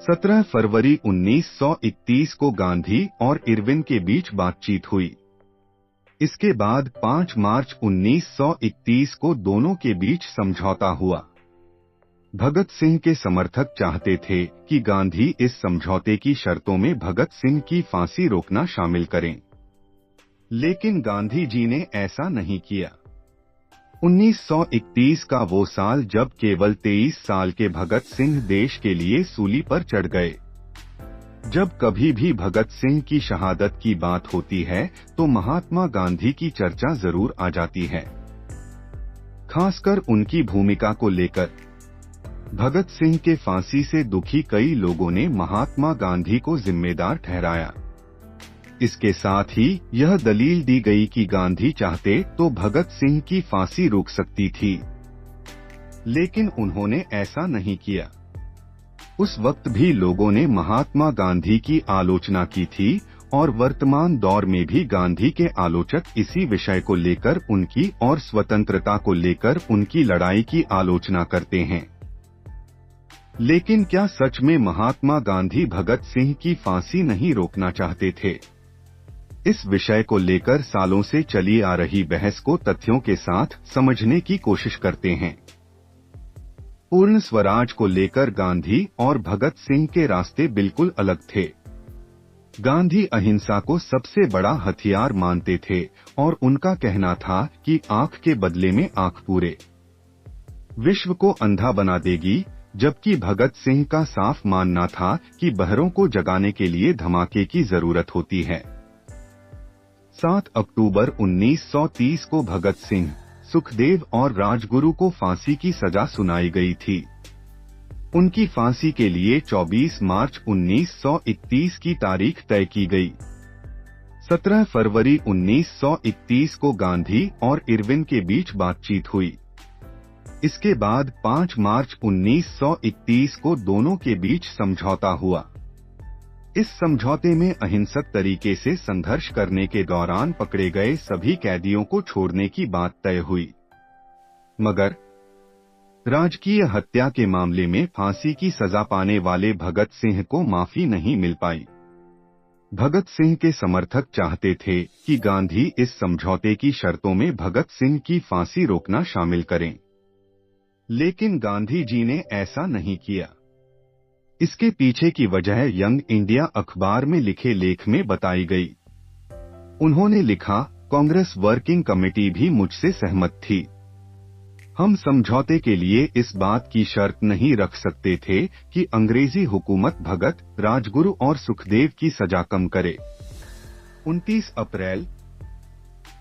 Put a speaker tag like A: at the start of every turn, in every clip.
A: 17 फरवरी 1931 को गांधी और इरविन के बीच बातचीत हुई। इसके बाद 5 मार्च 1931 को दोनों के बीच समझौता हुआ। भगत सिंह के समर्थक चाहते थे कि गांधी इस समझौते की शर्तों में भगत सिंह की फांसी रोकना शामिल करें, लेकिन गांधी जी ने ऐसा नहीं किया। 1931 का वो साल जब केवल 23 साल के भगत सिंह देश के लिए सूली पर चढ़ गए। जब कभी भी भगत सिंह की शहादत की बात होती है तो महात्मा गांधी की चर्चा जरूर आ जाती है, खासकर उनकी भूमिका को लेकर। भगत सिंह के फांसी से दुखी कई लोगों ने महात्मा गांधी को जिम्मेदार ठहराया। इसके साथ ही यह दलील दी गई कि गांधी चाहते तो भगत सिंह की फांसी रुक सकती थी, लेकिन उन्होंने ऐसा नहीं किया। उस वक्त भी लोगों ने महात्मा गांधी की आलोचना की थी और वर्तमान दौर में भी गांधी के आलोचक इसी विषय को लेकर उनकी और स्वतंत्रता को लेकर उनकी लड़ाई की आलोचना करते हैं। लेकिन क्या सच में महात्मा गांधी भगत सिंह की फांसी नहीं रोकना चाहते थे? इस विषय को लेकर सालों से चली आ रही बहस को तथ्यों के साथ समझने की कोशिश करते हैं। पूर्ण स्वराज को लेकर गांधी और भगत सिंह के रास्ते बिल्कुल अलग थे। गांधी अहिंसा को सबसे बड़ा हथियार मानते थे और उनका कहना था कि आंख के बदले में आंख पूरे विश्व को अंधा बना देगी, जबकि भगत सिंह का साफ मानना था कि बहरों को जगाने के लिए धमाके की जरूरत होती है। 7 अक्टूबर 1930 को भगत सिंह, सुखदेव और राजगुरु को फांसी की सजा सुनाई गई थी। उनकी फांसी के लिए 24 मार्च 1931 की तारीख तय की गई। 17 फरवरी 1931 को गांधी और इरविन के बीच बातचीत हुई। इसके बाद 5 मार्च 1931 को दोनों के बीच समझौता हुआ। इस समझौते में अहिंसक तरीके से संघर्ष करने के दौरान पकड़े गए सभी कैदियों को छोड़ने की बात तय हुई, मगर राजकीय हत्या के मामले में फांसी की सजा पाने वाले भगत सिंह को माफी नहीं मिल पाई। भगत सिंह के समर्थक चाहते थे कि गांधी इस समझौते की शर्तों में भगत सिंह की फांसी रोकना शामिल करें, लेकिन गांधी जी ने ऐसा नहीं किया। इसके पीछे की वजह यंग इंडिया अखबार में लिखे लेख में बताई गई। उन्होंने लिखा, कांग्रेस वर्किंग कमेटी भी मुझसे सहमत थी। हम समझौते के लिए इस बात की शर्त नहीं रख सकते थे कि अंग्रेजी हुकूमत भगत, राजगुरु और सुखदेव की सजा कम करे। 29 अप्रैल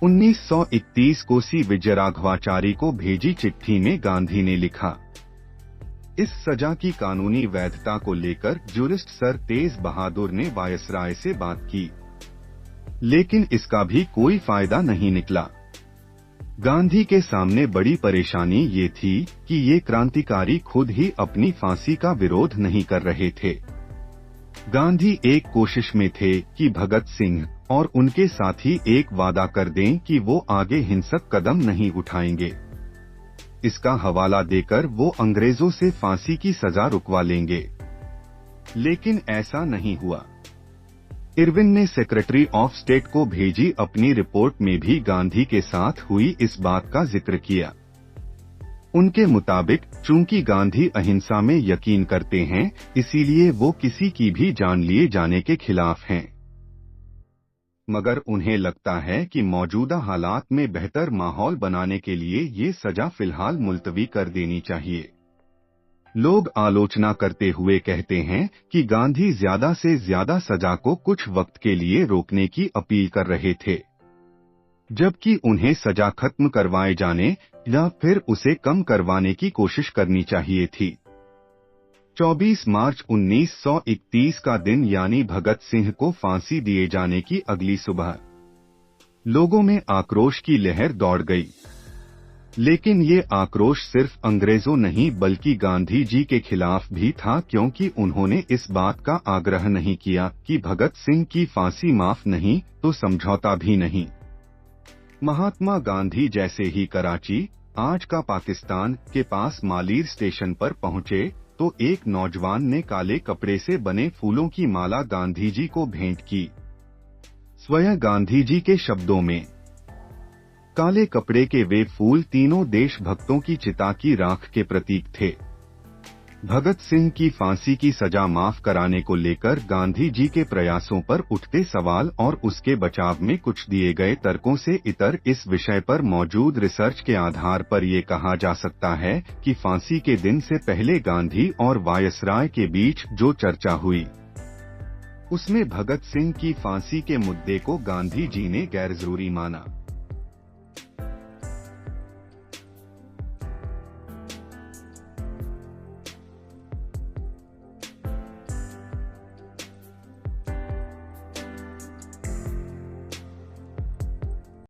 A: 1931 को सी विजयराघवाचारी को भेजी चिट्ठी में गांधी ने लिखा, इस सजा की कानूनी वैधता को लेकर जूरिस्ट सर तेज बहादुर ने वायसराय से बात की, लेकिन इसका भी कोई फायदा नहीं निकला। गांधी के सामने बड़ी परेशानी ये थी कि ये क्रांतिकारी खुद ही अपनी फांसी का विरोध नहीं कर रहे थे। गांधी एक कोशिश में थे कि भगत सिंह और उनके साथी एक वादा कर दें कि वो आगे हिंसक कदम नहीं उठाएंगे। इसका हवाला देकर वो अंग्रेजों से फांसी की सजा रुकवा लेंगे, लेकिन ऐसा नहीं हुआ। इरविन ने सेक्रेटरी ऑफ स्टेट को भेजी अपनी रिपोर्ट में भी गांधी के साथ हुई इस बात का जिक्र किया। उनके मुताबिक चूंकि गांधी अहिंसा में यकीन करते हैं, इसीलिए वो किसी की भी जान लिए जाने के खिलाफ हैं, मगर उन्हें लगता है कि मौजूदा हालात में बेहतर माहौल बनाने के लिए ये सजा फिलहाल मुलतवी कर देनी चाहिए। लोग आलोचना करते हुए कहते हैं कि गांधी ज्यादा से ज्यादा सजा को कुछ वक्त के लिए रोकने की अपील कर रहे थे, जबकि उन्हें सजा खत्म करवाए जाने या फिर उसे कम करवाने की कोशिश करनी चाहिए थी। 24 मार्च 1931 का दिन यानी भगत सिंह को फांसी दिए जाने की अगली सुबह लोगों में आक्रोश की लहर दौड़ गई। लेकिन ये आक्रोश सिर्फ अंग्रेजों नहीं बल्कि गांधी जी के खिलाफ भी था, क्योंकि उन्होंने इस बात का आग्रह नहीं किया कि भगत सिंह की फांसी माफ नहीं तो समझौता भी नहीं। महात्मा गांधी जैसे ही कराची, आज का पाकिस्तान, के पास मालीर स्टेशन पर पहुंचे, तो एक नौजवान ने काले कपड़े से बने फूलों की माला गांधी जी को भेंट की। स्वयं गांधी जी के शब्दों में, काले कपड़े के वे फूल तीनों देशभक्तों की चिता की राख के प्रतीक थे। भगत सिंह की फांसी की सजा माफ कराने को लेकर गांधी जी के प्रयासों पर उठते सवाल और उसके बचाव में कुछ दिए गए तर्कों से इतर इस विषय पर मौजूद रिसर्च के आधार पर ये कहा जा सकता है कि फांसी के दिन से पहले गांधी और वायसराय के बीच जो चर्चा हुई, उसमें भगत सिंह की फांसी के मुद्दे को गांधी जी ने गैर जरूरी माना।